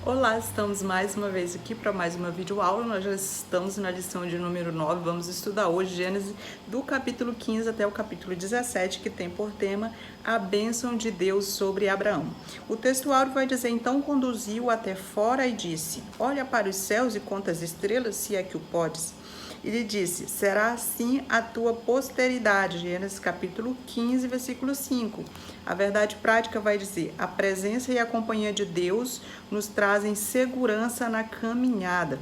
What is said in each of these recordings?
Olá, estamos mais uma vez aqui para mais uma videoaula. Nós já estamos na lição de número 9. Vamos estudar hoje Gênesis do capítulo 15 até o capítulo 17, que tem por tema a bênção de Deus sobre Abraão. O texto áureo vai dizer: então conduziu até fora e disse: olha para os céus e conta as estrelas, se é que o podes. Ele disse: será assim a tua posteridade. Gênesis capítulo 15, versículo 5. A verdade prática vai dizer: a presença e a companhia de Deus nos trazem segurança na caminhada.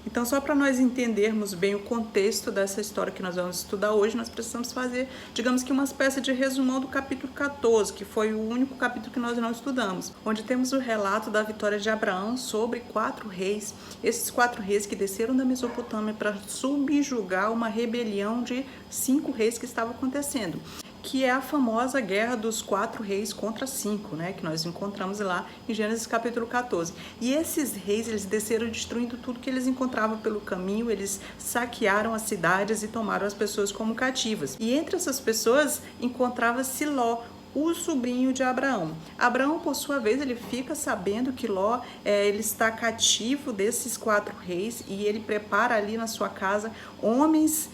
Então, só para nós entendermos bem o contexto dessa história que nós vamos estudar hoje, nós precisamos fazer, digamos que uma espécie de resumão do capítulo 14, que foi o único capítulo que nós não estudamos, onde temos o relato da vitória de Abraão sobre 4 reis, esses 4 reis que desceram da Mesopotâmia para subjugar uma rebelião de 5 reis que estava acontecendo, que é a famosa guerra dos 4 reis contra 5, né, que nós encontramos lá em Gênesis capítulo 14. E esses reis, eles desceram destruindo tudo que eles encontravam pelo caminho, eles saquearam as cidades e tomaram as pessoas como cativas. E entre essas pessoas encontrava-se Ló, o sobrinho de Abraão. Abraão, por sua vez, ele fica sabendo que Ló ele está cativo desses 4 reis e ele prepara ali na sua casa homens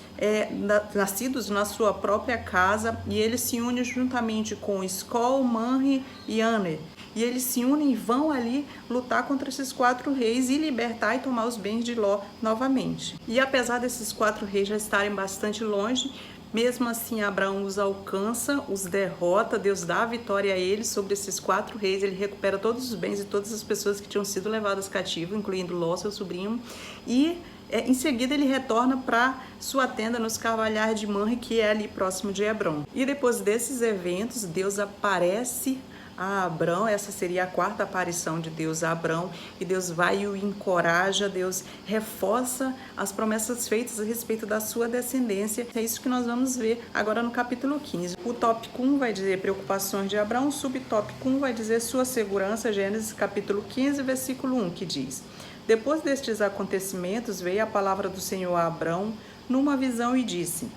nascidos na sua própria casa, e ele se une juntamente com Escol, Manre e Aner. E eles se unem e vão ali lutar contra esses 4 reis e libertar e tomar os bens de Ló novamente. E apesar desses 4 reis já estarem bastante longe, mesmo assim Abraão os alcança, os derrota, Deus dá a vitória a eles sobre esses 4 reis, ele recupera todos os bens e todas as pessoas que tinham sido levadas cativas, incluindo Ló, seu sobrinho, e em seguida ele retorna para sua tenda nos carvalhais de Manre, que é ali próximo de Hebrom. E depois desses eventos, Deus aparece a Abrão, essa seria a 4ª aparição de Deus a Abrão, e Deus vai e o encoraja, Deus reforça as promessas feitas a respeito da sua descendência. É isso que nós vamos ver agora no capítulo 15. O tópico 1 vai dizer preocupações de Abrão, o subtópico 1 vai dizer sua segurança, Gênesis capítulo 15, versículo 1, que diz: depois destes acontecimentos veio a palavra do Senhor a Abrão numa visão e disse: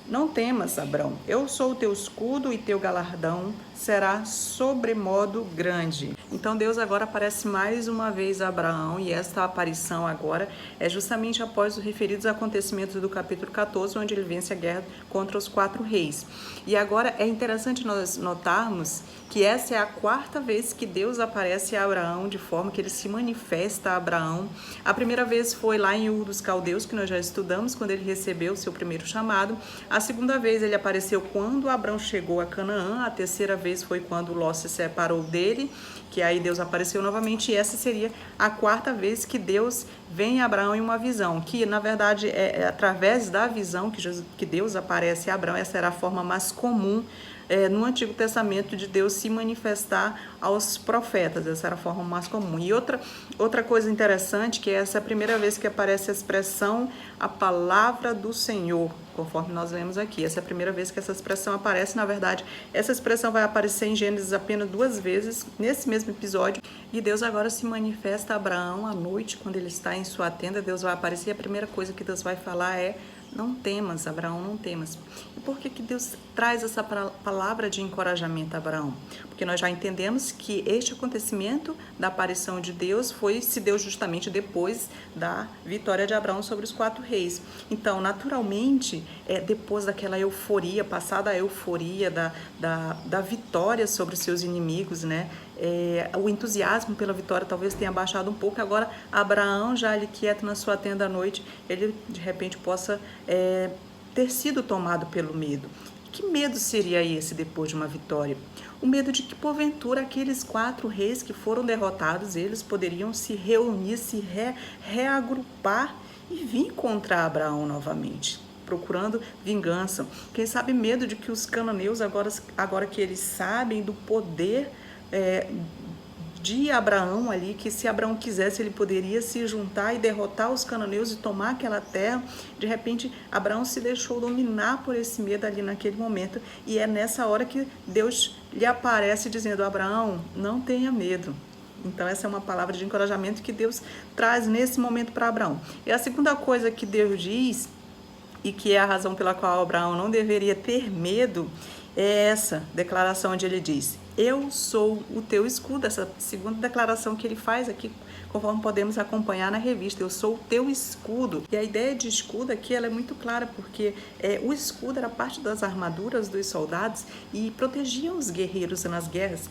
não temas, Abrão, eu sou o teu escudo e teu galardão será sobremodo grande. Então Deus agora aparece mais uma vez a Abraão, e esta aparição agora é justamente após os referidos acontecimentos do capítulo 14, onde ele vence a guerra contra os 4 reis. E agora é interessante nós notarmos que essa é a 4ª vez que Deus aparece a Abraão, de forma que ele se manifesta a Abraão. A primeira vez foi lá em Ur dos Caldeus, que nós já estudamos, quando ele recebeu o seu primeiro chamado. A segunda vez ele apareceu quando Abrão chegou a Canaã. A terceira vez foi quando Ló se separou dele, que aí Deus apareceu novamente, e essa seria a 4ª vez que Deus vem a Abraão em uma visão, que na verdade é através da visão que Deus aparece a Abraão. Essa era a forma mais comum no Antigo Testamento de Deus se manifestar aos profetas. Essa era a forma mais comum. E outra coisa interessante, que essa é a primeira vez que aparece a expressão a palavra do Senhor, conforme nós lemos aqui. Essa é a primeira vez que essa expressão aparece. Na verdade, essa expressão vai aparecer em Gênesis apenas 2 vezes, nesse mesmo episódio. E Deus agora se manifesta a Abraão à noite, quando ele está em sua tenda. Deus vai aparecer e a primeira coisa que Deus vai falar é: não temas, Abraão, não temas. E por que Deus traz essa palavra de encorajamento a Abraão? Porque nós já entendemos que este acontecimento da aparição de Deus se deu justamente depois da vitória de Abraão sobre os 4 reis. Então, naturalmente, depois daquela euforia, passada a euforia da vitória sobre os seus inimigos, né? O entusiasmo pela vitória talvez tenha baixado um pouco. Agora Abraão, já ali quieto na sua tenda à noite, ele de repente possa ter sido tomado pelo medo. Que medo seria esse depois de uma vitória? O medo de que porventura aqueles 4 reis que foram derrotados, eles poderiam se reunir, se reagrupar e vir contra Abraão novamente, procurando vingança. Quem sabe medo de que os cananeus, agora que eles sabem do poder de Abraão ali, que se Abraão quisesse, ele poderia se juntar e derrotar os cananeus e tomar aquela terra. De repente, Abraão se deixou dominar por esse medo ali naquele momento, e é nessa hora que Deus lhe aparece dizendo: Abraão, não tenha medo. Então essa é uma palavra de encorajamento que Deus traz nesse momento para Abraão. E a segunda coisa que Deus diz, e que é a razão pela qual Abraão não deveria ter medo, é essa declaração onde ele diz: eu sou o teu escudo, essa segunda declaração que ele faz aqui, conforme podemos acompanhar na revista, eu sou o teu escudo. E a ideia de escudo aqui ela é muito clara, porque o escudo era parte das armaduras dos soldados e protegia os guerreiros nas guerras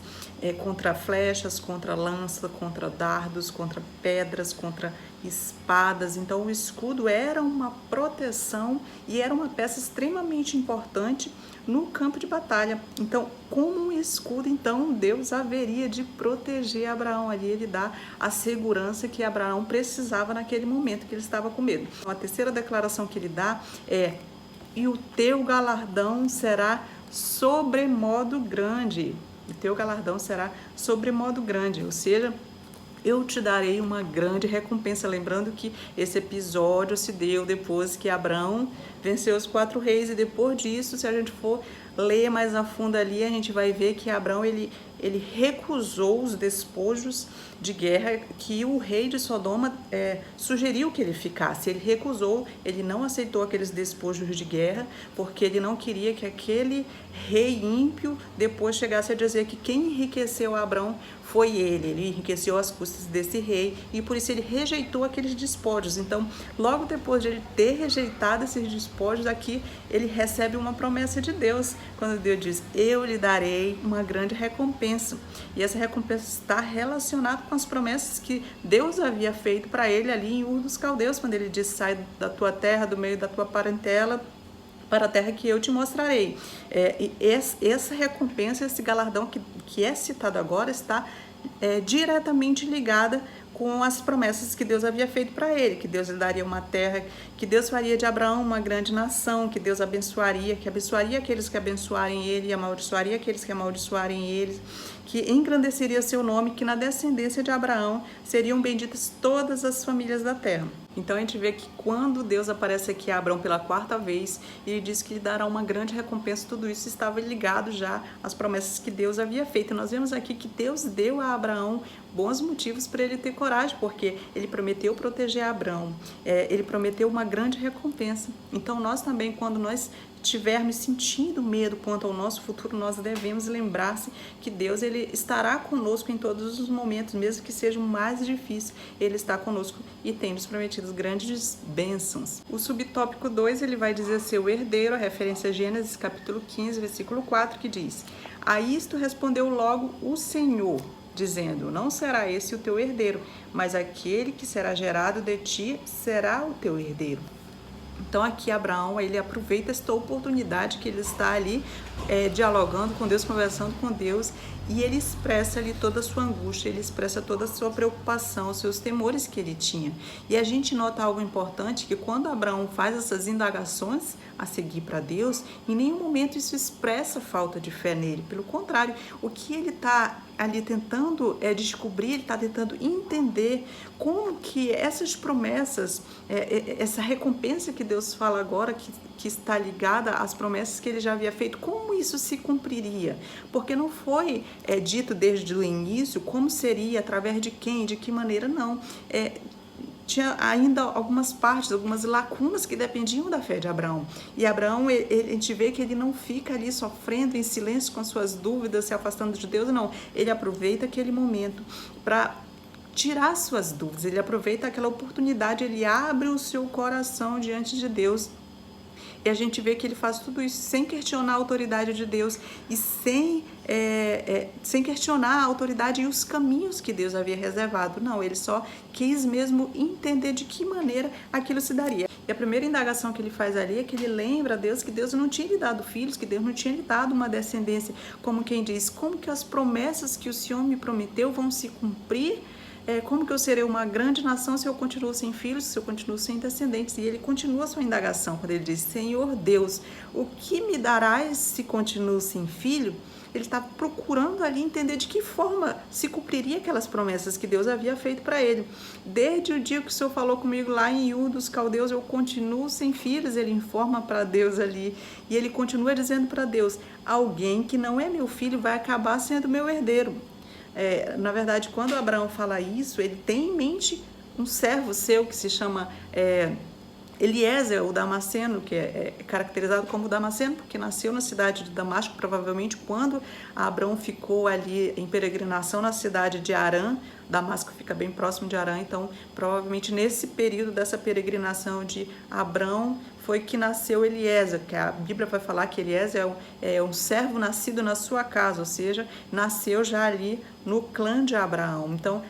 contra flechas, contra lança, contra dardos, contra pedras, contra espadas. Então o escudo era uma proteção e era uma peça extremamente importante no campo de batalha. Então, como um escudo, então Deus haveria de proteger Abraão ali, ele dá a segurança que Abraão precisava naquele momento que ele estava com medo. Então, a terceira declaração que ele dá é: e o teu galardão será sobremodo grande. O teu galardão será sobremodo grande, ou seja, eu te darei uma grande recompensa. Lembrando que esse episódio se deu depois que Abraão venceu os 4 reis, e depois disso, se a gente for ler mais a fundo ali, a gente vai ver que Abraão ele recusou os despojos de guerra que o rei de Sodoma sugeriu que ele ficasse. Ele recusou, ele não aceitou aqueles despojos de guerra, porque ele não queria que aquele rei ímpio depois chegasse a dizer que quem enriqueceu Abraão foi ele enriqueceu às custas desse rei, e por isso ele rejeitou aqueles despojos. Então, logo depois de ele ter rejeitado esses despojos, aqui ele recebe uma promessa de Deus, quando Deus diz: eu lhe darei uma grande recompensa. E essa recompensa está relacionada com as promessas que Deus havia feito para ele ali em Ur dos Caldeus, quando ele disse: sai da tua terra, do meio da tua parentela, para a terra que eu te mostrarei. E essa recompensa, esse galardão que é citado agora, está diretamente ligada com as promessas que Deus havia feito para ele, que Deus lhe daria uma terra, que Deus faria de Abraão uma grande nação, que Deus abençoaria aqueles que abençoarem ele, e amaldiçoaria aqueles que amaldiçoarem ele, que engrandeceria seu nome, que na descendência de Abraão seriam benditas todas as famílias da terra. Então a gente vê que quando Deus aparece aqui a Abraão pela 4ª vez, ele diz que lhe dará uma grande recompensa. Tudo isso estava ligado já às promessas que Deus havia feito. E nós vemos aqui que Deus deu a Abraão bons motivos para ele ter coragem, porque ele prometeu proteger Abraão, ele prometeu uma grande recompensa. Então nós também, quando nós estivermos sentindo medo quanto ao nosso futuro, nós devemos lembrar-se que Deus ele estará conosco em todos os momentos, mesmo que sejam mais difíceis, ele está conosco e tem nos prometido grandes bênçãos. O subtópico 2 ele vai dizer seu herdeiro, a referência a Gênesis capítulo 15, versículo 4, que diz: a isto respondeu logo o Senhor, dizendo: não será esse o teu herdeiro, mas aquele que será gerado de ti será o teu herdeiro. Então aqui Abraão, ele aproveita esta oportunidade que ele está ali dialogando com Deus, conversando com Deus, e ele expressa ali toda a sua angústia, ele expressa toda a sua preocupação, os seus temores que ele tinha. E a gente nota algo importante, que quando Abraão faz essas indagações a seguir para Deus, em nenhum momento isso expressa falta de fé nele. Pelo contrário, o que ele está ali tentando descobrir, ele está tentando entender como que essas promessas, essa recompensa que Deus fala agora, que está ligada às promessas que ele já havia feito, como isso se cumpriria? Porque não foi dito desde o início como seria, através de quem, de que maneira, não. Tinha ainda algumas partes, algumas lacunas que dependiam da fé de Abraão. E Abraão, a gente vê que ele não fica ali sofrendo em silêncio com suas dúvidas, se afastando de Deus, não. Ele aproveita aquele momento para tirar suas dúvidas, ele aproveita aquela oportunidade, ele abre o seu coração diante de Deus. E a gente vê que ele faz tudo isso sem questionar a autoridade de Deus e sem questionar a autoridade e os caminhos que Deus havia reservado. Não, ele só quis mesmo entender de que maneira aquilo se daria. E a primeira indagação que ele faz ali é que ele lembra a Deus que Deus não tinha lhe dado filhos, que Deus não tinha lhe dado uma descendência. Como quem diz: como que as promessas que o Senhor me prometeu vão se cumprir? Como que eu serei uma grande nação se eu continuo sem filhos, se eu continuo sem descendentes? E ele continua a sua indagação, quando ele diz: Senhor Deus, o que me darás se continuo sem filho? Ele está procurando ali entender de que forma se cumpriria aquelas promessas que Deus havia feito para ele. Desde o dia que o Senhor falou comigo lá em Ur dos Caldeus, eu continuo sem filhos, ele informa para Deus ali. E ele continua dizendo para Deus: alguém que não é meu filho vai acabar sendo meu herdeiro. Na verdade, quando Abraão fala isso, ele tem em mente um servo seu que se chama Eliezer, o Damasceno, que é caracterizado como Damasceno, porque nasceu na cidade de Damasco, provavelmente quando Abraão ficou ali em peregrinação na cidade de Harã. Damasco fica bem próximo de Harã, então provavelmente nesse período dessa peregrinação de Abraão foi que nasceu Eliezer, que a Bíblia vai falar que Eliezer é um servo nascido na sua casa, ou seja, nasceu já ali no clã de Abraão. Então,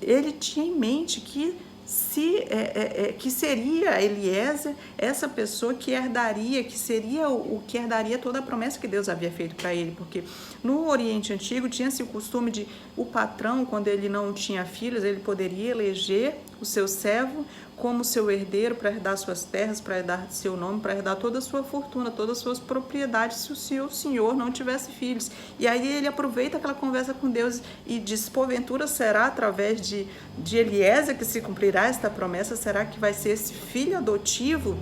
ele tinha em mente que que seria Eliezer essa pessoa que herdaria, que seria o que herdaria toda a promessa que Deus havia feito para ele, porque no Oriente Antigo tinha-se o costume de o patrão, quando ele não tinha filhos, ele poderia eleger o seu servo como seu herdeiro para herdar suas terras, para herdar seu nome, para herdar toda a sua fortuna, todas as suas propriedades, se o seu senhor não tivesse filhos. E aí ele aproveita aquela conversa com Deus e diz: porventura será através de Eliezer que se cumprirá esta promessa? Será que vai ser esse filho adotivo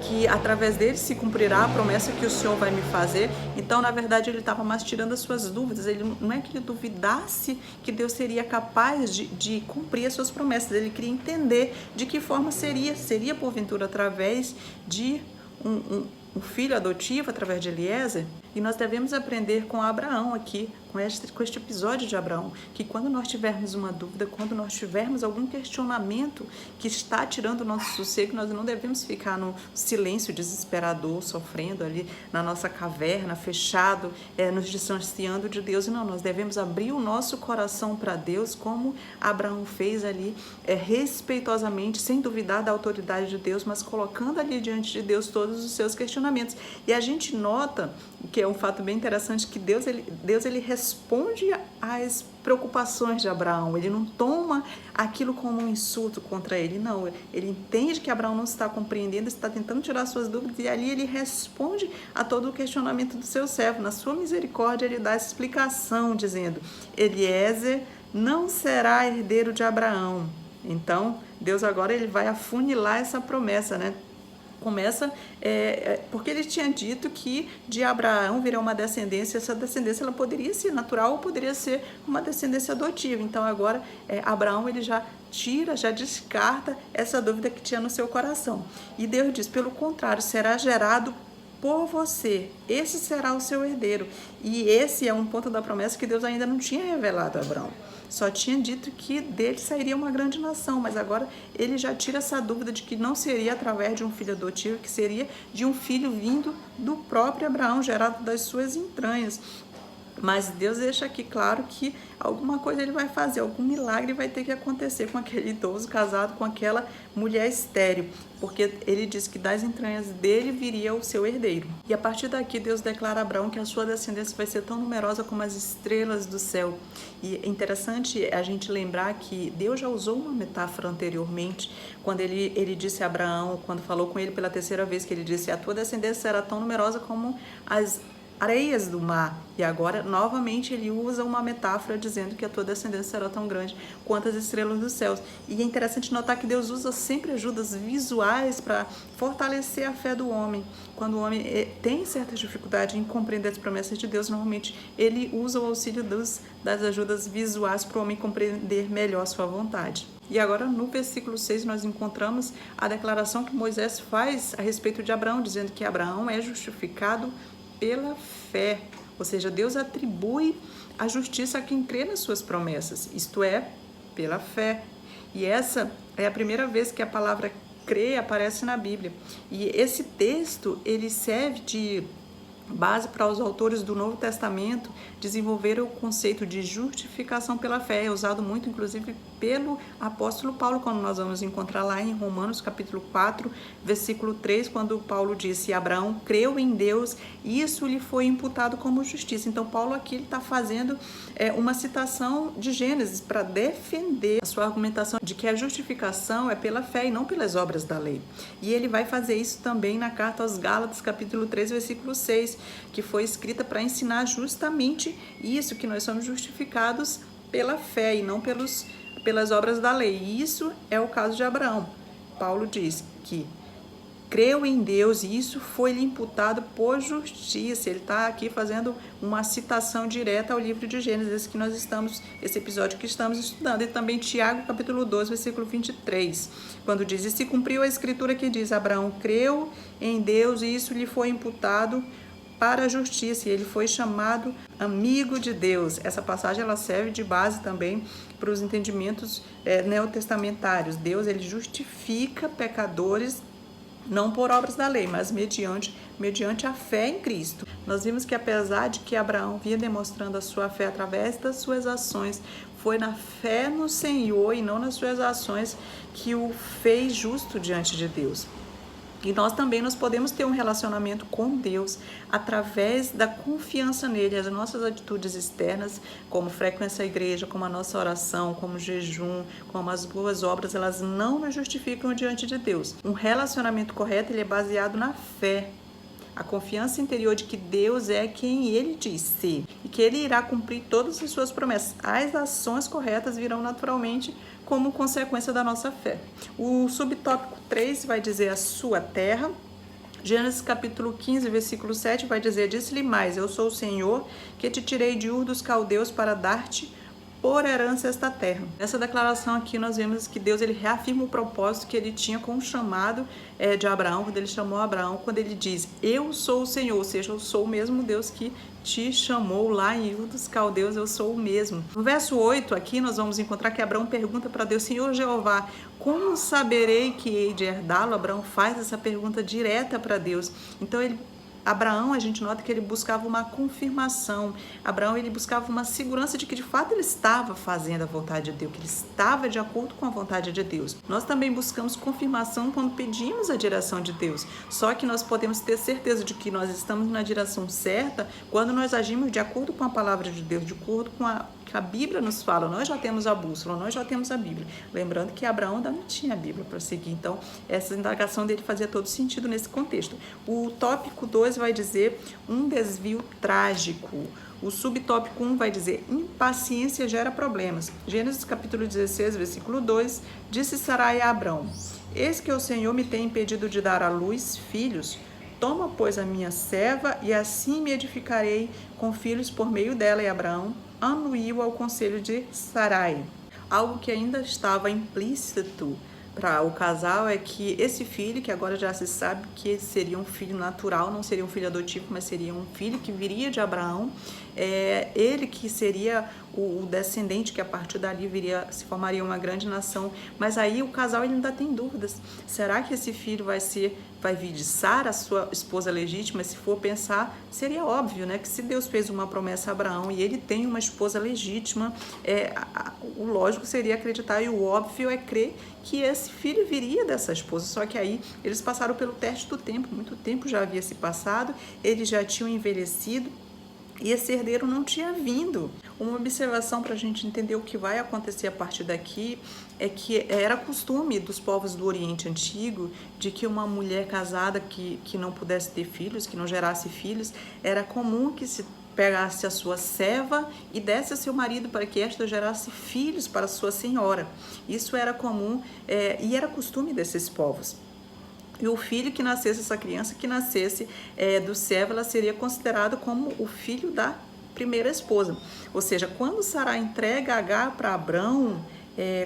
que através dele se cumprirá a promessa que o Senhor vai me fazer? Então, na verdade, ele estava mais tirando as suas dúvidas. Ele não é que ele duvidasse que Deus seria capaz de cumprir as suas promessas. Ele queria entender de que forma seria porventura através de um filho adotivo, através de Eliezer. E nós devemos aprender com Abraão aqui, com este episódio de Abraão, que quando nós tivermos uma dúvida, quando nós tivermos algum questionamento que está tirando o nosso sossego, nós não devemos ficar no silêncio desesperador, sofrendo ali na nossa caverna, fechado, nos distanciando de Deus. Não, nós devemos abrir o nosso coração para Deus, como Abraão fez ali, respeitosamente, sem duvidar da autoridade de Deus, mas colocando ali diante de Deus todos os seus questionamentos. E a gente nota, que é um fato bem interessante, que Deus ele responde às preocupações de Abraão. Ele não toma aquilo como um insulto contra ele, não. Ele entende que Abraão não está compreendendo, está tentando tirar suas dúvidas, e ali ele responde a todo o questionamento do seu servo. Na sua misericórdia, ele dá essa explicação, dizendo: Eliezer não será herdeiro de Abraão. Então, Deus agora ele vai afunilar essa promessa, né? Começa, porque ele tinha dito que de Abraão viria uma descendência, essa descendência ela poderia ser natural ou poderia ser uma descendência adotiva. Então agora Abraão ele já descarta essa dúvida que tinha no seu coração. E Deus diz: pelo contrário, será gerado por você, esse será o seu herdeiro. E esse é um ponto da promessa que Deus ainda não tinha revelado a Abraão. Só tinha dito que dele sairia uma grande nação, mas agora ele já tira essa dúvida de que não seria através de um filho adotivo, que seria de um filho vindo do próprio Abraão, gerado das suas entranhas. Mas Deus deixa aqui claro que alguma coisa ele vai fazer, algum milagre vai ter que acontecer com aquele idoso casado com aquela mulher estéril, porque ele diz que das entranhas dele viria o seu herdeiro. E a partir daqui Deus declara a Abraão que a sua descendência vai ser tão numerosa como as estrelas do céu. E é interessante a gente lembrar que Deus já usou uma metáfora anteriormente, quando ele disse a Abraão, quando falou com ele pela terceira vez, que ele disse: a tua descendência será tão numerosa como as areias do mar. E agora, novamente, ele usa uma metáfora dizendo que a tua descendência será tão grande quanto as estrelas dos céus. E é interessante notar que Deus usa sempre ajudas visuais para fortalecer a fé do homem. Quando o homem tem certa dificuldade em compreender as promessas de Deus, normalmente ele usa o auxílio das ajudas visuais para o homem compreender melhor sua vontade. E agora, no versículo 6, nós encontramos a declaração que Moisés faz a respeito de Abraão, dizendo que Abraão é justificado pela fé, ou seja, Deus atribui a justiça a quem crê nas suas promessas, isto é, pela fé. E essa é a primeira vez que a palavra crer aparece na Bíblia. E esse texto, ele serve de base para os autores do Novo Testamento desenvolveram o conceito de justificação pela fé. É usado muito, inclusive, pelo apóstolo Paulo, quando nós vamos encontrar lá em Romanos, capítulo 4, versículo 3, quando Paulo disse: Abraão creu em Deus e isso lhe foi imputado como justiça. Então, Paulo aqui está fazendo uma citação de Gênesis para defender a sua argumentação de que a justificação é pela fé e não pelas obras da lei. E ele vai fazer isso também na carta aos Gálatas, capítulo 3, versículo 6, que foi escrita para ensinar justamente isso, que nós somos justificados pela fé e não pelas obras da lei. E isso é o caso de Abraão. Paulo diz que creu em Deus e isso foi-lhe imputado por justiça. Ele está aqui fazendo uma citação direta ao livro de Gênesis, que nós estamos, esse episódio que estamos estudando. E também Tiago, capítulo 12, versículo 23, quando diz: e se cumpriu a escritura que diz, Abraão creu em Deus e isso lhe foi imputado para a justiça, e ele foi chamado amigo de Deus. Essa passagem ela serve de base também para os entendimentos neotestamentários. Deus ele justifica pecadores não por obras da lei, mas mediante a fé em Cristo. Nós vimos que apesar de que Abraão vinha demonstrando a sua fé através das suas ações, foi na fé no Senhor e não nas suas ações que o fez justo diante de Deus. E nós também podemos ter um relacionamento com Deus através da confiança nele. As nossas atitudes externas, como frequência à igreja, como a nossa oração, como jejum, como as boas obras, elas não nos justificam diante de Deus. Um relacionamento correto ele é baseado na fé. A confiança interior de que Deus é quem Ele diz ser e que Ele irá cumprir todas as suas promessas. As ações corretas virão naturalmente como consequência da nossa fé. O subtópico 3 vai dizer a sua terra. Gênesis capítulo 15, versículo 7 vai dizer: disse-lhe mais, eu sou o Senhor que te tirei de Ur dos Caldeus para dar-te por herança esta terra. Nessa declaração aqui nós vemos que Deus ele reafirma o propósito que ele tinha com o chamado de Abraão, quando ele chamou Abraão, quando ele diz, eu sou o Senhor, ou seja, eu sou o mesmo Deus que te chamou lá em Ur dos Caldeus, eu sou o mesmo. No verso 8 aqui nós vamos encontrar que Abraão pergunta para Deus, Senhor Jeová, como saberei que hei de herdá-lo? Abraão faz essa pergunta direta para Deus. Então Abraão, a gente nota que ele buscava uma confirmação. Abraão, ele buscava uma segurança de que de fato ele estava fazendo a vontade de Deus, que ele estava de acordo com a vontade de Deus. Nós também buscamos confirmação quando pedimos a direção de Deus. Só que nós podemos ter certeza de que nós estamos na direção certa quando nós agimos de acordo com a palavra de Deus, de acordo com a Bíblia nos fala. Nós já temos a bússola, nós já temos a Bíblia. Lembrando que Abraão ainda não tinha a Bíblia para seguir. Então, essa indagação dele fazia todo sentido nesse contexto. O tópico 2 vai dizer um desvio trágico. O subtópico 1 vai dizer impaciência gera problemas. Gênesis capítulo 16, versículo 2, disse Sarai a Abrão, eis que o Senhor me tem impedido de dar à luz filhos. Toma, pois, a minha serva e assim me edificarei com filhos por meio dela. E Abraão anuiu ao conselho de Sarai. Algo que ainda estava implícito para o casal é que esse filho, que agora já se sabe que seria um filho natural, não seria um filho adotivo, mas seria um filho que viria de Abraão, ele que seria o descendente que a partir dali se formaria uma grande nação. Mas aí o casal ele ainda tem dúvidas. Será que esse filho vai vir de Sara, a sua esposa legítima? Se for pensar, seria óbvio, né, que se Deus fez uma promessa a Abraão e ele tem uma esposa legítima, o lógico seria acreditar e o óbvio é crer que esse filho viria dessa esposa. Só que aí eles passaram pelo teste do tempo, muito tempo já havia se passado, eles já tinham envelhecido e esse herdeiro não tinha vindo. Uma observação para a gente entender o que vai acontecer a partir daqui é que era costume dos povos do Oriente Antigo de que uma mulher casada que não pudesse ter filhos, que não gerasse filhos, era comum que se pegasse a sua serva e desse a seu marido para que esta gerasse filhos para sua senhora. Isso era comum e era costume desses povos. E o filho que nascesse, essa criança que nascesse do servo, ela seria considerado como o filho da primeira esposa. Ou seja, quando Sarai entrega Agar para Abrão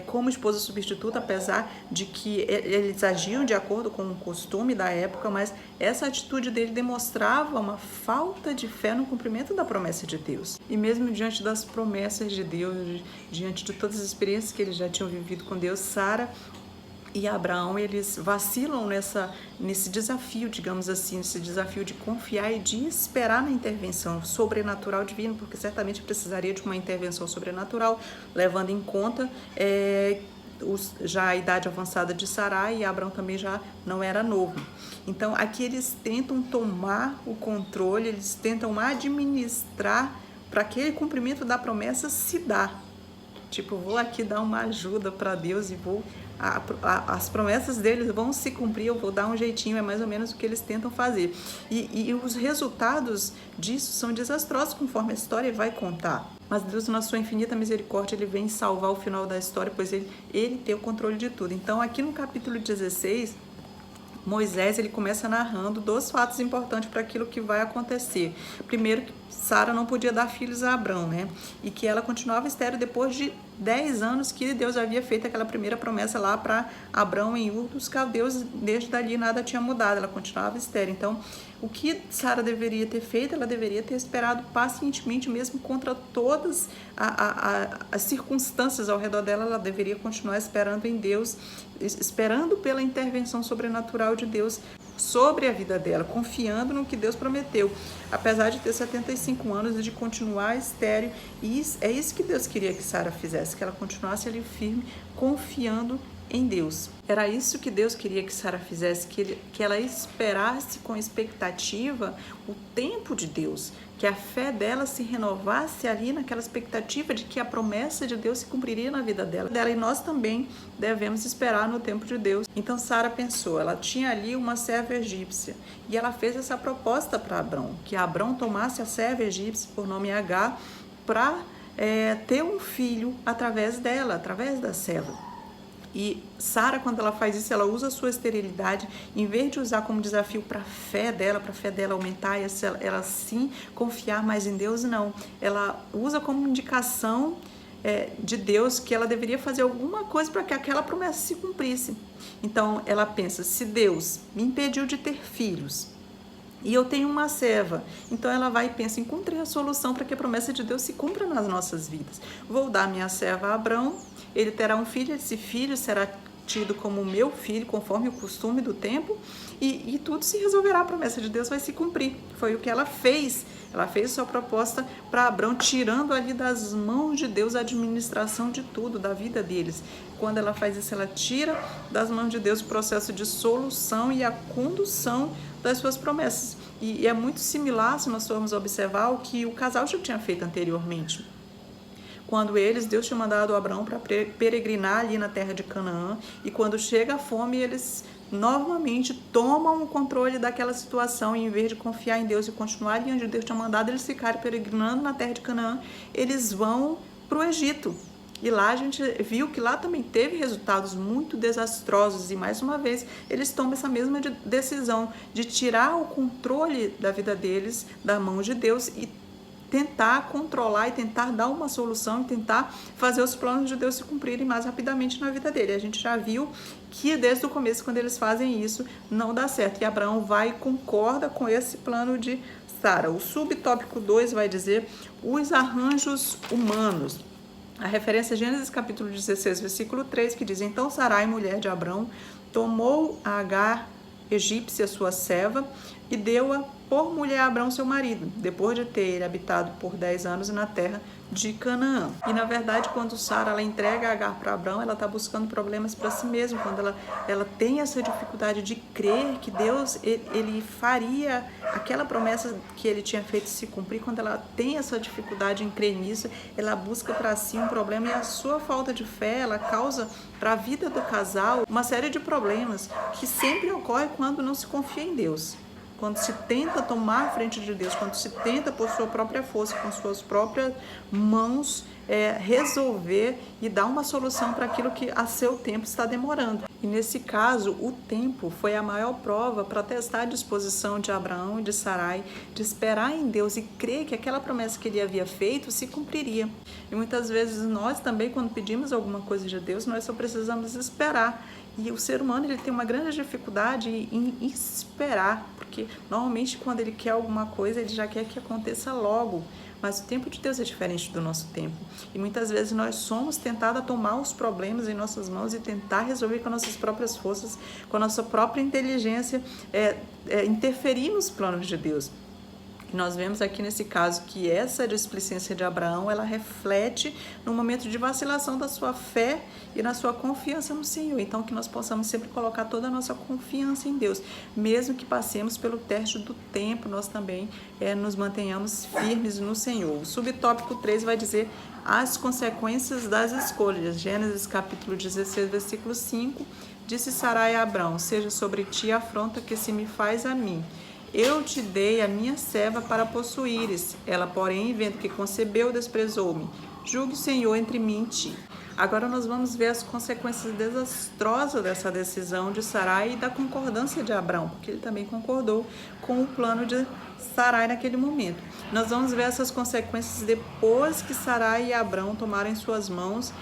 como esposa substituta, apesar de que eles agiam de acordo com o costume da época, mas essa atitude dele demonstrava uma falta de fé no cumprimento da promessa de Deus. E mesmo diante das promessas de Deus, diante de todas as experiências que eles já tinham vivido com Deus, Sara e Abraão, eles vacilam nesse desafio, digamos assim, nesse desafio de confiar e de esperar na intervenção sobrenatural divina, porque certamente precisaria de uma intervenção sobrenatural, levando em conta já a idade avançada de Sarai, e Abraão também já não era novo. Então, aqui eles tentam tomar o controle, eles tentam administrar para que aquele cumprimento da promessa se dá. Tipo, vou aqui dar uma ajuda para Deus e as promessas deles vão se cumprir, eu vou dar um jeitinho, é mais ou menos o que eles tentam fazer. E os resultados disso são desastrosos, conforme a história vai contar. Mas Deus, na sua infinita misericórdia, ele vem salvar o final da história, pois ele tem o controle de tudo. Então, aqui no capítulo 16, Moisés, ele começa narrando 2 fatos importantes para aquilo que vai acontecer. Primeiro, que Sara não podia dar filhos a Abrão, né? E que ela continuava estéril depois de 10 anos que Deus havia feito aquela primeira promessa lá para Abrão em Ur dos Caldeus. Desde dali nada tinha mudado, ela continuava estéril. Então, o que Sara deveria ter feito? Ela deveria ter esperado pacientemente, mesmo contra todas as circunstâncias ao redor dela. Ela deveria continuar esperando em Deus, esperando pela intervenção sobrenatural de Deus sobre a vida dela, confiando no que Deus prometeu, apesar de ter 75 anos e de continuar estéril. E é isso que Deus queria que Sara fizesse, que ela continuasse ali firme, confiando em Deus. Era isso que Deus queria que Sara fizesse, que ela esperasse com expectativa o tempo de Deus, que a fé dela se renovasse ali naquela expectativa de que a promessa de Deus se cumpriria na vida dela. E nós também devemos esperar no tempo de Deus. Então Sara pensou, ela tinha ali uma serva egípcia e ela fez essa proposta para Abrão, que Abrão tomasse a serva egípcia por nome Agar para ter um filho através dela, através da serva. E Sara, quando ela faz isso, ela usa a sua esterilidade, em vez de usar como desafio para a fé dela aumentar, ela sim confiar mais em Deus, não. Ela usa como indicação de Deus que ela deveria fazer alguma coisa para que aquela promessa se cumprisse. Então, ela pensa, se Deus me impediu de ter filhos, e eu tenho uma serva, então ela vai e pensa, encontrei a solução para que a promessa de Deus se cumpra nas nossas vidas. Vou dar minha serva a Abrão, ele terá um filho, esse filho será tido como meu filho, conforme o costume do tempo, e tudo se resolverá, a promessa de Deus vai se cumprir. Foi o que ela fez. Ela fez sua proposta para Abrão, tirando ali das mãos de Deus a administração de tudo, da vida deles. Quando ela faz isso, ela tira das mãos de Deus o processo de solução e a condução das suas promessas. E é muito similar, se nós formos observar, o que o casal já tinha feito anteriormente. Quando Deus tinha mandado Abrão para peregrinar ali na terra de Canaã, e quando chega a fome, eles novamente tomam o controle daquela situação, e em vez de confiar em Deus e continuar ali onde Deus tinha mandado eles ficarem peregrinando na terra de Canaã, eles vão para o Egito. E lá a gente viu que lá também teve resultados muito desastrosos, e mais uma vez eles tomam essa mesma decisão de tirar o controle da vida deles da mão de Deus e tentar controlar e tentar dar uma solução e tentar fazer os planos de Deus se cumprirem mais rapidamente na vida dele. A gente já viu que desde o começo, quando eles fazem isso, não dá certo. E Abraão vai e concorda com esse plano de Sara. O subtópico 2 vai dizer os arranjos humanos. A referência é Gênesis capítulo 16, versículo 3, que diz, então Sarai, mulher de Abrão, tomou a Agar, egípcia, sua serva, e deu-a por mulher a Abrão, seu marido, depois de ter habitado por 10 anos na terra de Canaã. E na verdade, quando Sara ela entrega Agar para Abrão, ela está buscando problemas para si mesma. Quando ela tem essa dificuldade de crer que Deus ele faria aquela promessa que ele tinha feito se cumprir, quando ela tem essa dificuldade em crer nisso, ela busca para si um problema, e a sua falta de fé, ela causa para a vida do casal uma série de problemas que sempre ocorre quando não se confia em Deus. Quando se tenta tomar a frente de Deus, quando se tenta por sua própria força, com suas próprias mãos, resolver e dar uma solução para aquilo que a seu tempo está demorando. E nesse caso, o tempo foi a maior prova para testar a disposição de Abraão e de Sarai, de esperar em Deus e crer que aquela promessa que ele havia feito se cumpriria. E muitas vezes nós também, quando pedimos alguma coisa de Deus, nós só precisamos esperar. E o ser humano ele tem uma grande dificuldade em esperar, porque normalmente quando ele quer alguma coisa, ele já quer que aconteça logo. Mas o tempo de Deus é diferente do nosso tempo. E muitas vezes nós somos tentados a tomar os problemas em nossas mãos e tentar resolver com nossas próprias forças, com a nossa própria inteligência, interferir nos planos de Deus. E nós vemos aqui nesse caso que essa displicência de Abraão, ela reflete no momento de vacilação da sua fé e na sua confiança no Senhor. Então, que nós possamos sempre colocar toda a nossa confiança em Deus. Mesmo que passemos pelo teste do tempo, nós também nos mantenhamos firmes no Senhor. O subtópico 3 vai dizer as consequências das escolhas. Gênesis capítulo 16, versículo 5, disse Sarai a Abrão, seja sobre ti a afronta que se me faz a mim. Eu te dei a minha serva para possuíres. Ela, porém, vendo que concebeu, desprezou-me. Julgue o Senhor entre mim e ti. Agora nós vamos ver as consequências desastrosas dessa decisão de Sarai e da concordância de Abrão, porque ele também concordou com o plano de Sarai naquele momento. Nós vamos ver essas consequências depois que Sarai e Abrão tomaram em suas mãos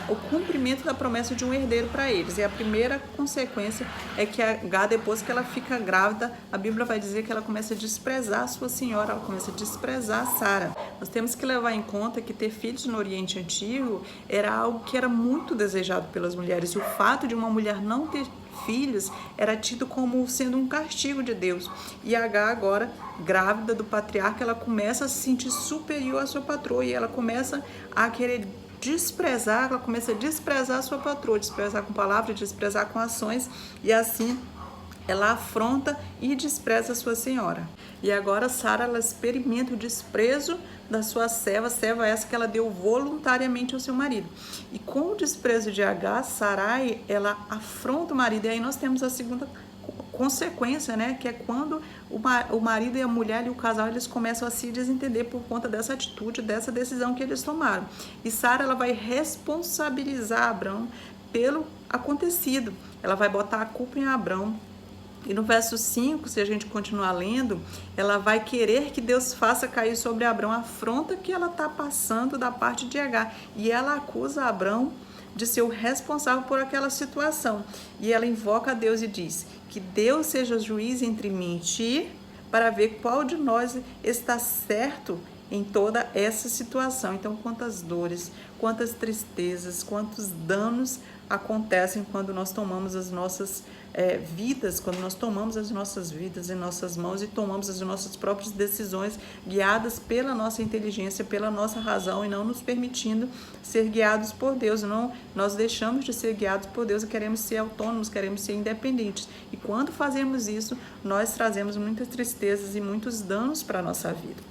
o cumprimento da promessa de um herdeiro para eles. E a primeira consequência é que Agar, depois que ela fica grávida, a Bíblia vai dizer que ela começa a desprezar a sua senhora, ela começa a desprezar Sara. Nós temos que levar em conta que ter filhos no Oriente Antigo era algo que era muito desejado pelas mulheres, e o fato de uma mulher não ter filhos era tido como sendo um castigo de Deus. E Agar, agora grávida do patriarca, ela começa a se sentir superior à sua patroa e ela começa a querer desprezar, ela começa a desprezar a sua patroa, desprezar com palavras, desprezar com ações, e assim ela afronta e despreza a sua senhora. E agora Sara, ela experimenta o desprezo da sua serva essa que ela deu voluntariamente ao seu marido. E com o desprezo de Agar, Sarai, ela afronta o marido. E aí nós temos a segunda consequência, né, que é quando o marido e a mulher e o casal, eles começam a se desentender por conta dessa atitude, dessa decisão que eles tomaram. E Sara, ela vai responsabilizar Abrão pelo acontecido. Ela vai botar a culpa em Abrão. E no verso 5, se a gente continuar lendo, ela vai querer que Deus faça cair sobre Abrão a afronta que ela está passando da parte de Agar. E ela acusa Abrão de ser o responsável por aquela situação. E ela invoca a Deus e diz que Deus seja juiz entre mim e ti, para ver qual de nós está certo em toda essa situação. Então, quantas dores, quantas tristezas, quantos danos acontecem quando nós tomamos as nossas vidas, quando nós tomamos as nossas vidas em nossas mãos e tomamos as nossas próprias decisões guiadas pela nossa inteligência, pela nossa razão e não nos permitindo ser guiados por Deus. Não, nós deixamos de ser guiados por Deus e queremos ser autônomos, queremos ser independentes. E quando fazemos isso, nós trazemos muitas tristezas e muitos danos para a nossa vida.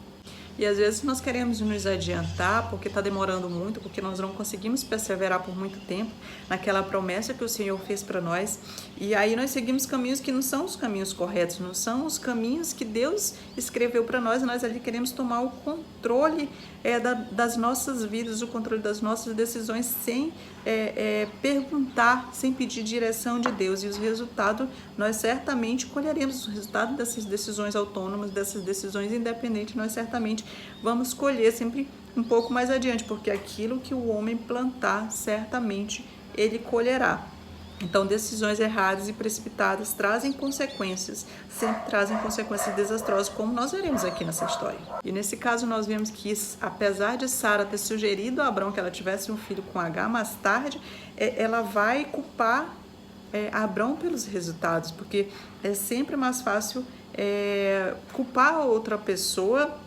E às vezes nós queremos nos adiantar porque está demorando muito, porque nós não conseguimos perseverar por muito tempo naquela promessa que o Senhor fez para nós. E aí nós seguimos caminhos que não são os caminhos corretos, não são os caminhos que Deus escreveu para nós. Nós ali queremos tomar o controle das nossas vidas, o controle das nossas decisões sem perguntar, sem pedir direção de Deus. E os resultados, nós certamente colheremos. O resultado dessas decisões autônomas, dessas decisões independentes, nós certamente vamos colher sempre um pouco mais adiante, porque aquilo que o homem plantar, certamente ele colherá. Então, decisões erradas e precipitadas trazem consequências, sempre trazem consequências desastrosas, como nós veremos aqui nessa história. E nesse caso, nós vemos que, apesar de Sara ter sugerido a Abrão que ela tivesse um filho com Agar, mais tarde ela vai culpar Abrão pelos resultados, porque é sempre mais fácil culpar a outra pessoa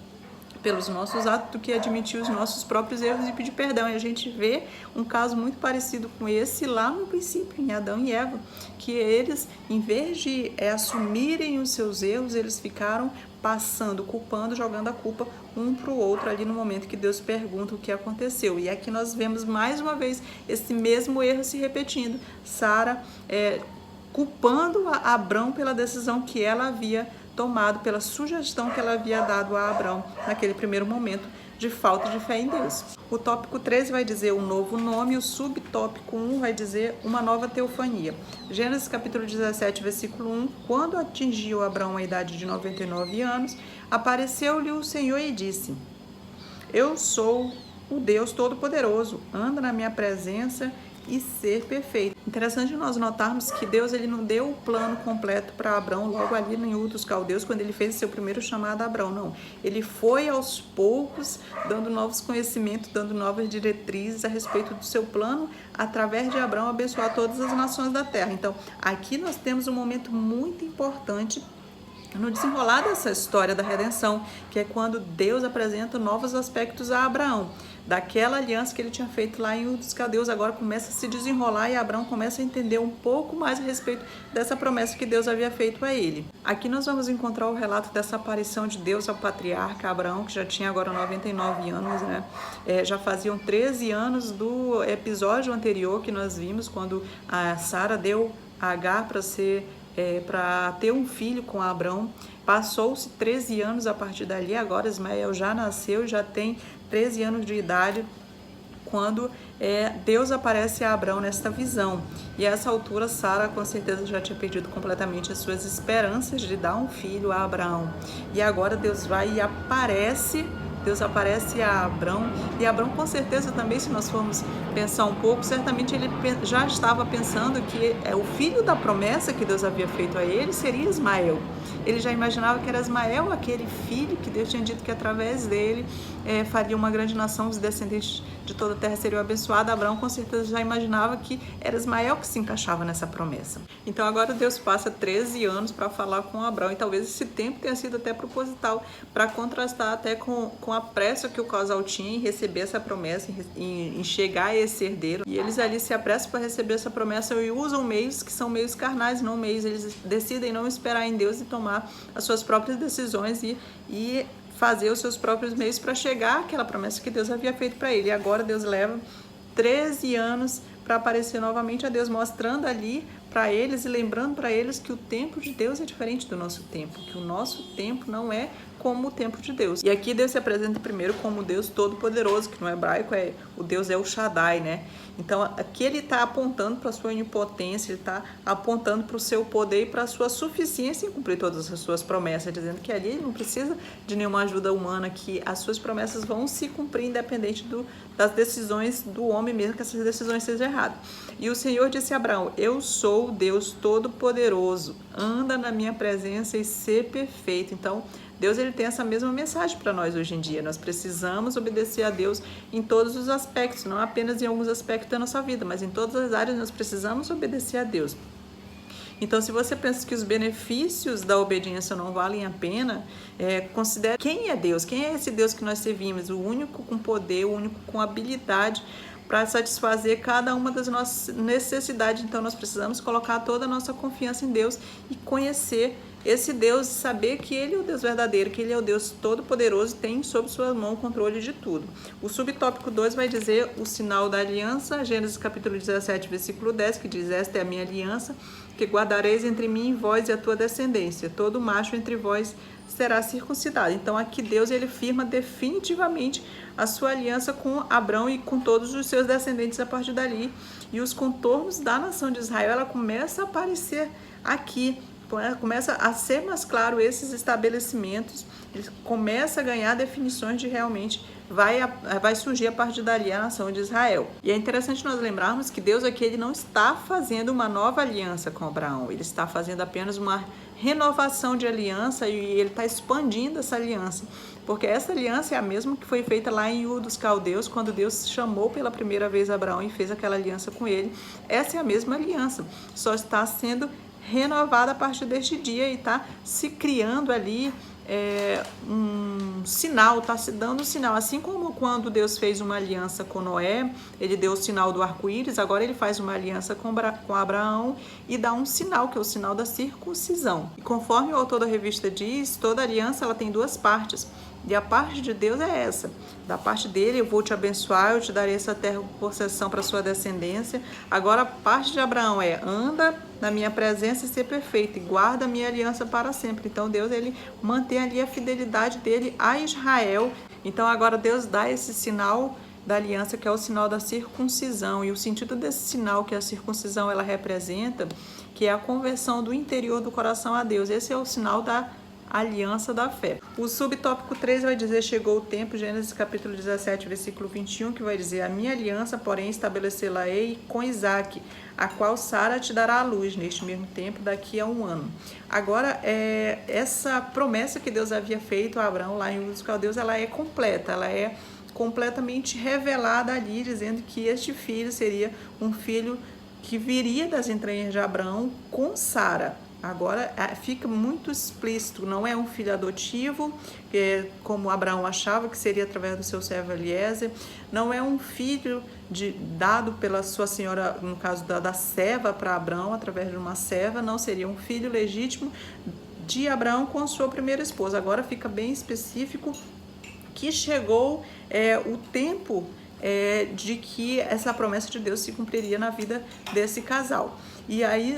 pelos nossos atos do que admitir os nossos próprios erros e pedir perdão. E a gente vê um caso muito parecido com esse lá no princípio, em Adão e Eva, que eles, em vez de assumirem os seus erros, eles ficaram passando, culpando, jogando a culpa um para o outro ali no momento que Deus pergunta o que aconteceu. E aqui nós vemos mais uma vez esse mesmo erro se repetindo. Sara culpando a Abrão pela decisão que ela havia tomado, pela sugestão que ela havia dado a Abrão naquele primeiro momento de falta de fé em Deus. O tópico 13 vai dizer um novo nome, o subtópico 1 vai dizer uma nova teofania. Gênesis capítulo 17, versículo 1, quando atingiu Abrão a idade de 99 anos, apareceu-lhe o Senhor e disse: eu sou o Deus Todo-Poderoso, anda na minha presença e ser perfeito. Interessante nós notarmos que Deus ele não deu o plano completo para Abrão logo ali em Ur dos Caldeus, quando ele fez seu primeiro chamado a Abrão, não. Ele foi aos poucos dando novos conhecimentos, dando novas diretrizes a respeito do seu plano, através de Abrão abençoar todas as nações da terra. Então, aqui nós temos um momento muito importante no desenrolar dessa história da redenção, que é quando Deus apresenta novos aspectos a Abraão. Daquela aliança que ele tinha feito lá em Ur dos Caldeus, agora começa a se desenrolar e Abraão começa a entender um pouco mais a respeito dessa promessa que Deus havia feito a ele. Aqui nós vamos encontrar o relato dessa aparição de Deus ao patriarca Abraão, que já tinha agora 99 anos, né? Já faziam 13 anos do episódio anterior que nós vimos, quando a Sara deu a Agar para ter um filho com Abrão. Passou-se 13 anos a partir dali, agora Ismael já nasceu, já tem 13 anos de idade, quando Deus aparece a Abrão nesta visão. E a essa altura, Sara com certeza já tinha perdido completamente as suas esperanças de dar um filho a Abraão. E agora Deus vai e Deus aparece a Abrão, e Abrão com certeza também, se nós formos pensar um pouco, certamente ele já estava pensando que o filho da promessa que Deus havia feito a ele seria Ismael. Ele já imaginava que era Ismael aquele filho que Deus tinha dito que através dele faria uma grande nação, os descendentes de toda a terra seriam abençoados. Abraão com certeza já imaginava que era Ismael que se encaixava nessa promessa. Então agora Deus passa 13 anos para falar com Abraão, e talvez esse tempo tenha sido até proposital, para contrastar até com a pressa que o casal tinha em receber essa promessa, em chegar a esse herdeiro. E eles ali se apressam para receber essa promessa e usam meios que são meios carnais, não meios. Eles decidem não esperar em Deus e tomar as suas próprias decisões e fazer os seus próprios meios para chegar àquela promessa que Deus havia feito para ele. E agora Deus leva 13 anos para aparecer novamente a Deus, mostrando ali para eles e lembrando para eles que o tempo de Deus é diferente do nosso tempo, que o nosso tempo não é como o tempo de Deus. E aqui Deus se apresenta primeiro como Deus Todo-Poderoso, que no hebraico o Deus é o Shaddai, né? Então aqui ele está apontando para a sua onipotência, ele está apontando para o seu poder e para a sua suficiência em cumprir todas as suas promessas, dizendo que ali ele não precisa de nenhuma ajuda humana, que as suas promessas vão se cumprir independente das decisões do homem, mesmo que essas decisões sejam erradas. E o Senhor disse a Abraão: eu sou o Deus Todo-Poderoso, anda na minha presença e ser perfeito. Então Deus ele tem essa mesma mensagem para nós hoje em dia. Nós precisamos obedecer a Deus em todos os aspectos, não apenas em alguns aspectos da nossa vida, mas em todas as áreas nós precisamos obedecer a Deus. Então, se você pensa que os benefícios da obediência não valem a pena, considere quem é Deus, quem é esse Deus que nós servimos, o único com poder, o único com habilidade para satisfazer cada uma das nossas necessidades. Então, nós precisamos colocar toda a nossa confiança em Deus e conhecer esse Deus, saber que Ele é o Deus verdadeiro, que Ele é o Deus Todo-Poderoso e tem sob sua mão o controle de tudo. O subtópico 2 vai dizer o sinal da aliança, Gênesis capítulo 17, versículo 10, que diz: esta é a minha aliança, que guardareis entre mim e vós e a tua descendência. Todo macho entre vós será circuncidado. Então aqui Deus ele firma definitivamente a sua aliança com Abrão e com todos os seus descendentes a partir dali. E os contornos da nação de Israel, ela começa a aparecer aqui. Começa a ser mais claro esses estabelecimentos, ele começa a ganhar definições de realmente vai surgir a partir dali a nação de Israel. E é interessante nós lembrarmos que Deus aqui ele não está fazendo uma nova aliança com Abraão, ele está fazendo apenas uma renovação de aliança e ele está expandindo essa aliança, porque essa aliança é a mesma que foi feita lá em Ur dos Caldeus, quando Deus chamou pela primeira vez Abraão e fez aquela aliança com ele. Essa é a mesma aliança, só está sendo renovada a partir deste dia e está se criando ali um sinal, está se dando um sinal, assim como quando Deus fez uma aliança com Noé, ele deu o sinal do arco-íris, agora ele faz uma aliança com Abraão e dá um sinal, que é o sinal da circuncisão. E conforme o autor da revista diz, toda aliança ela tem duas partes, e a parte de Deus é essa. Da parte dele, eu vou te abençoar, eu te darei essa terra por possessão para sua descendência. Agora a parte de Abraão anda na minha presença e ser perfeito, e guarda a minha aliança para sempre. Então Deus ele mantém ali a fidelidade dele a Israel. Então agora Deus dá esse sinal da aliança, que é o sinal da circuncisão. E o sentido desse sinal que a circuncisão ela representa, que é a conversão do interior do coração a Deus. Esse é o sinal da aliança da fé. O subtópico 3 vai dizer: chegou o tempo, Gênesis capítulo 17, versículo 21, que vai dizer: a minha aliança, porém, estabelecê-la-ei com Isaque, a qual Sara te dará à luz neste mesmo tempo, daqui a 1 ano. Agora, essa promessa que Deus havia feito a Abraão lá em Ur dos Caldeus, ela é completa, ela é completamente revelada ali, dizendo que este filho seria um filho que viria das entranhas de Abraão com Sara. Agora fica muito explícito, não é um filho adotivo, como Abraão achava que seria através do seu servo Eliezer, não é um filho dado pela sua senhora, no caso da serva para Abraão, através de uma serva, não seria um filho legítimo de Abraão com sua primeira esposa. Agora fica bem específico que chegou o tempo de que essa promessa de Deus se cumpriria na vida desse casal. E aí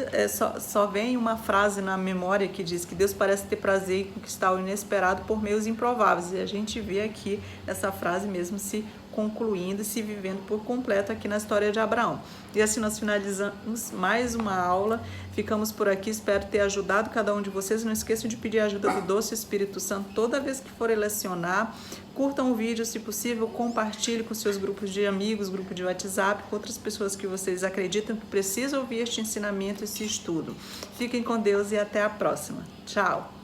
só vem uma frase na memória que diz que Deus parece ter prazer em conquistar o inesperado por meios improváveis. E a gente vê aqui essa frase mesmo se concluindo e se vivendo por completo aqui na história de Abraão. E assim nós finalizamos mais uma aula. Ficamos por aqui, espero ter ajudado cada um de vocês. Não esqueçam de pedir a ajuda do doce Espírito Santo toda vez que forem lecionar. Curtam o vídeo, se possível, compartilhe com seus grupos de amigos, grupo de WhatsApp, com outras pessoas que vocês acreditam que precisam ouvir este ensinamento e esse estudo. Fiquem com Deus e até a próxima. Tchau!